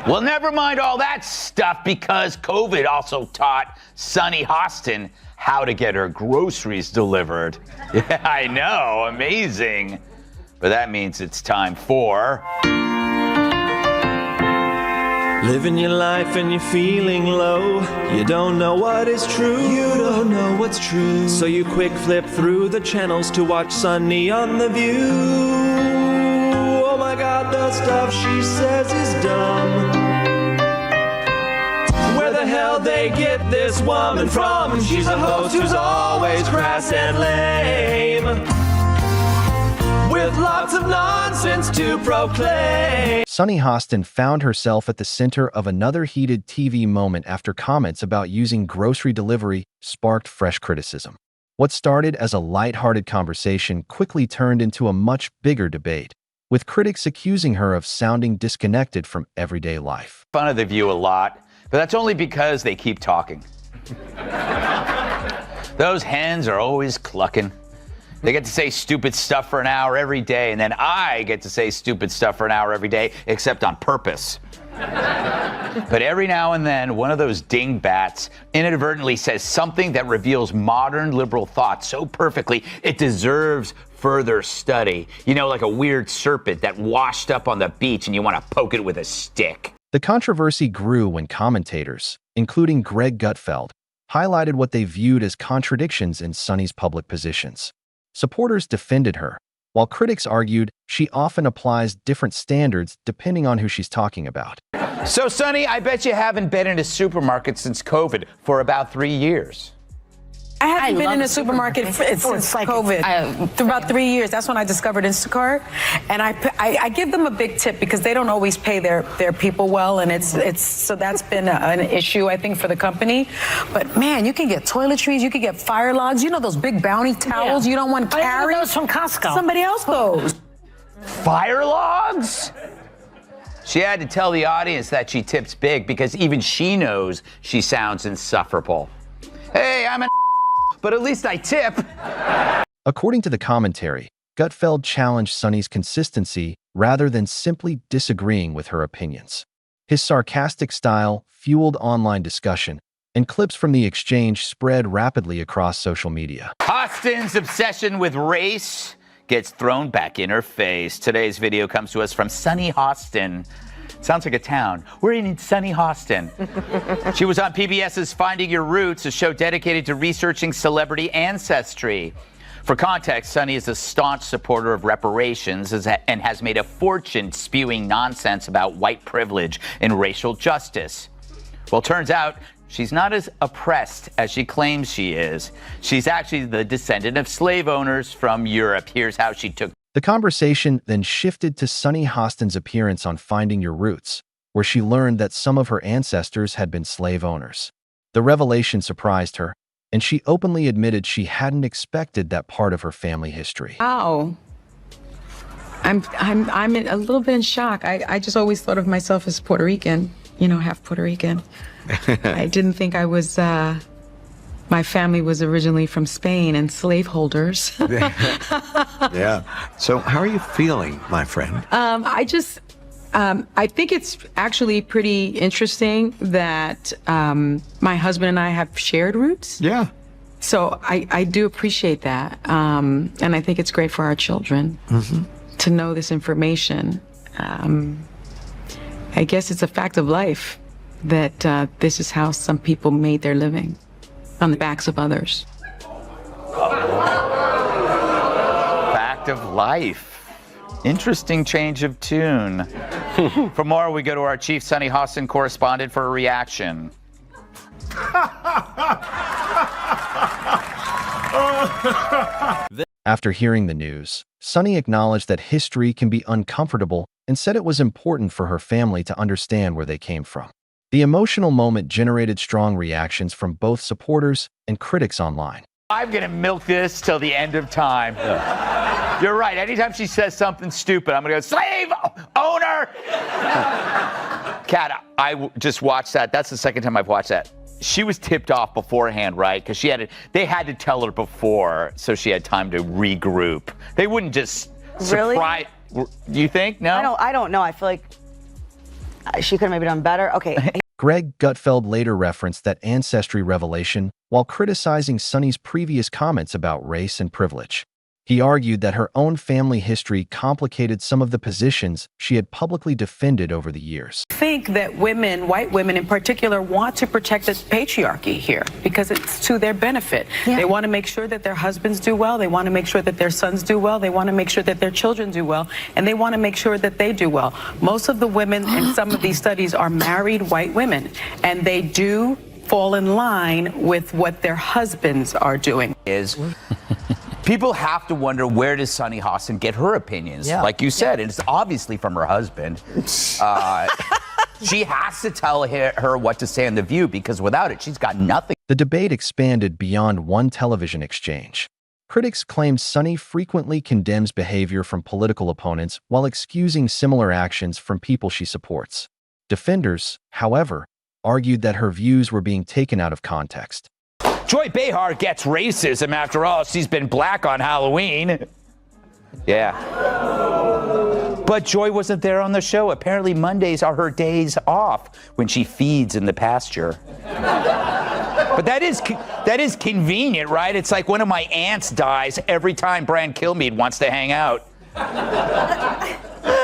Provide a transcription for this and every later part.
Well, never mind all that stuff, because COVID also taught Sunny Hostin how to get her groceries delivered. Yeah, I know, amazing. But that means it's time for... Living your life and you're feeling low. You don't know what is true. You don't know what's true. So you quick flip through the channels to watch Sunny on The View. Oh my God, the stuff she says is dumb. Where the hell they get this woman from? She's a host who's always crass and lame, with lots of nonsense to proclaim. Sunny Hostin found herself at the center of another heated TV moment after comments about using grocery delivery sparked fresh criticism. What started as a lighthearted conversation quickly turned into a much bigger debate, with critics accusing her of sounding disconnected from everyday life. Fun of The View a lot, but that's only because they keep talking. Those hens are always clucking. They get to say stupid stuff for an hour every day, and then I get to say stupid stuff for an hour every day, except on purpose. But every now and then, one of those dingbats inadvertently says something that reveals modern liberal thought so perfectly, it deserves further study. You know, like a weird serpent that washed up on the beach and you want to poke it with a stick. The controversy grew when commentators, including Greg Gutfeld, highlighted what they viewed as contradictions in Sunny's public positions. Supporters defended her, while critics argued she often applies different standards depending on who she's talking about. So, Sunny, I bet you haven't been in a supermarket since COVID for about 3 years. I haven't been in a supermarket since COVID. For about 3 years. That's when I discovered Instacart. And I give them a big tip because they don't always pay their people well. And so that's been an issue, I think, for the company. But, man, you can get toiletries. You can get fire logs. You know those big Bounty towels you don't want to carry? Those from Costco. Somebody else goes. Fire logs? She had to tell the audience that she tips big because even she knows she sounds insufferable. Hey, I'm an but at least I tip. According to the commentary, Gutfeld challenged Sunny's consistency rather than simply disagreeing with her opinions. His sarcastic style fueled online discussion, and clips from the exchange spread rapidly across social media. Hostin's obsession with race gets thrown back in her face. Today's video comes to us from Sunny Hostin. Sounds like a town. We're in Sunny Hostin. She was on PBS's Finding Your Roots, a show dedicated to researching celebrity ancestry. For context, Sunny is a staunch supporter of reparations and has made a fortune spewing nonsense about white privilege and racial justice. Well, turns out she's not as oppressed as she claims she is. She's actually the descendant of slave owners from Europe. Here's how she took. The conversation then shifted to Sunny Hostin's appearance on Finding Your Roots, where she learned that some of her ancestors had been slave owners. The revelation surprised her, and she openly admitted she hadn't expected that part of her family history. Wow. I'm a little bit in shock. I just always thought of myself as Puerto Rican, half Puerto Rican. I didn't think I was, my family was originally from Spain and slaveholders. Yeah. So how are you feeling, my friend? I think it's actually pretty interesting that my husband and I have shared roots. Yeah. So I do appreciate that. And I think it's great for our children to know this information. I guess it's a fact of life that this is how some people made their living, on the backs of others. Fact of life. Interesting change of tune. For more, we go to our chief Sunny Hostin correspondent for a reaction. After hearing the news, Sunny acknowledged that history can be uncomfortable and said it was important for her family to understand where they came from. The emotional moment generated strong reactions from both supporters and critics online. I'm going to milk this till the end of time. You're right. Anytime she says something stupid, I'm going to go, slave owner! Kat, I just watched that. That's the second time I've watched that. She was tipped off beforehand, right? Because they had to tell her before, so she had time to regroup. They wouldn't just surprise. Really? Do you think? No? I don't know. I feel like she could have maybe done better. Okay. Greg Gutfeld later referenced that ancestry revelation while criticizing Sunny's previous comments about race and privilege. He argued that her own family history complicated some of the positions she had publicly defended over the years. I think that women, white women in particular, want to protect the patriarchy here because it's to their benefit. Yeah. They want to make sure that their husbands do well. They want to make sure that their sons do well. They want to make sure that their children do well. And they want to make sure that they do well. Most of the women in some of these studies are married white women, and they do fall in line with what their husbands are doing. People have to wonder, where does Sunny Hostin get her opinions? Yeah. Like you said, it's obviously from her husband. She has to tell her what to say on The View, because without it, she's got nothing. The debate expanded beyond one television exchange. Critics claimed Sunny frequently condemns behavior from political opponents while excusing similar actions from people she supports. Defenders, however, argued that her views were being taken out of context. Joy Behar gets racism. After all, she's been black on Halloween. Yeah. But Joy wasn't there on the show. Apparently Mondays are her days off when she feeds in the pasture. But that is convenient, right? It's like one of my aunts dies every time Brian Kilmeade wants to hang out.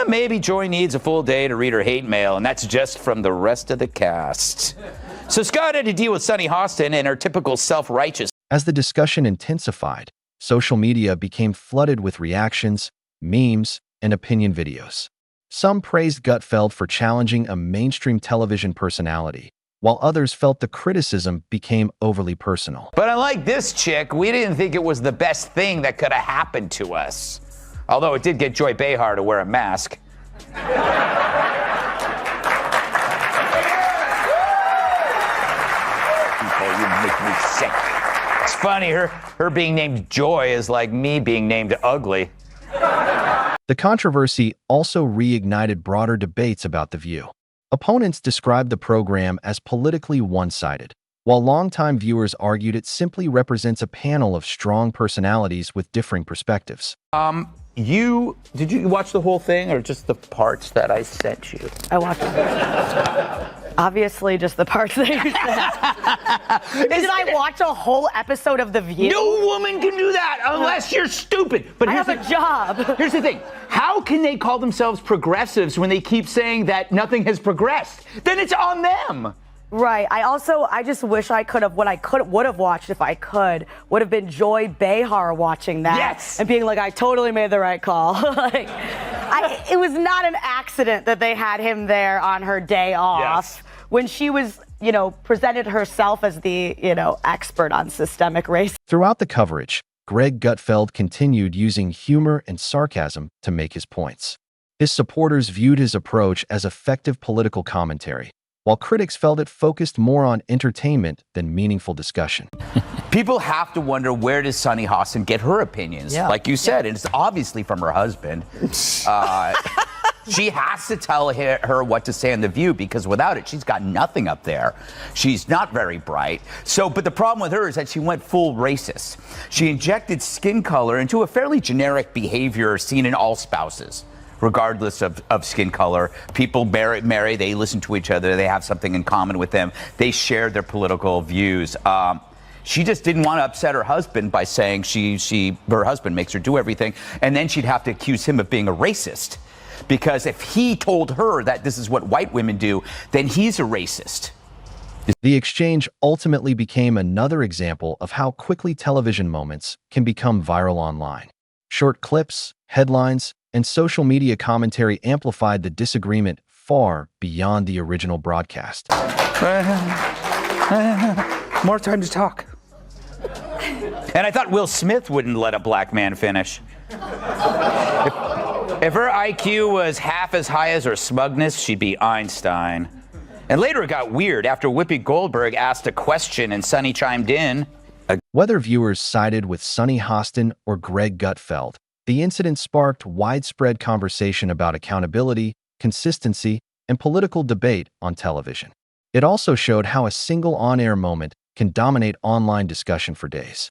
Maybe Joy needs a full day to read her hate mail, and that's just from the rest of the cast. So Scott had to deal with Sunny Hostin and her typical self-righteous. As the discussion intensified, social media became flooded with reactions, memes, and opinion videos. Some praised Gutfeld for challenging a mainstream television personality, while others felt the criticism became overly personal. But unlike this chick, we didn't think it was the best thing that could have happened to us. Although it did get Joy Behar to wear a mask. You make me sick. It's funny, her being named Joy is like me being named ugly. The controversy also reignited broader debates about The View. Opponents described the program as politically one-sided, while longtime viewers argued it simply represents a panel of strong personalities with differing perspectives. Did you watch the whole thing or just the parts that I sent you? I watched it. Obviously, just the parts that you said. Did I watch a whole episode of The View? No woman can do that unless you're stupid. But I have a job. Here's the thing. How can they call themselves progressives when they keep saying that nothing has progressed? Then it's on them. Right. I just wish I could have, would have watched if I could, would have been Joy Behar watching that. Yes. And being like, I totally made the right call. It was not an accident that they had him there on her day off. Yes. When she was, presented herself as the, expert on systemic racism. Throughout the coverage, Greg Gutfeld continued using humor and sarcasm to make his points. His supporters viewed his approach as effective political commentary, while critics felt it focused more on entertainment than meaningful discussion. People have to wonder, where does Sunny Hostin get her opinions? Yeah. Like you said, it's obviously from her husband. She has to tell her what to say on The View, because without it, she's got nothing up there. She's not very bright. But the problem with her is that she went full racist. She injected skin color into a fairly generic behavior seen in all spouses. Regardless of skin color, people marry, they listen to each other, they have something in common with them, they share their political views. She just didn't want to upset her husband by saying her husband makes her do everything, and then she'd have to accuse him of being a racist. Because if he told her that this is what white women do, then he's a racist. The exchange ultimately became another example of how quickly television moments can become viral online. Short clips, headlines, and social media commentary amplified the disagreement far beyond the original broadcast. More time to talk. And I thought Will Smith wouldn't let a black man finish. If her IQ was half as high as her smugness, she'd be Einstein. And later it got weird after Whoopi Goldberg asked a question and Sunny chimed in. Whether viewers sided with Sunny Hostin or Greg Gutfeld, the incident sparked widespread conversation about accountability, consistency, and political debate on television. It also showed how a single on-air moment can dominate online discussion for days.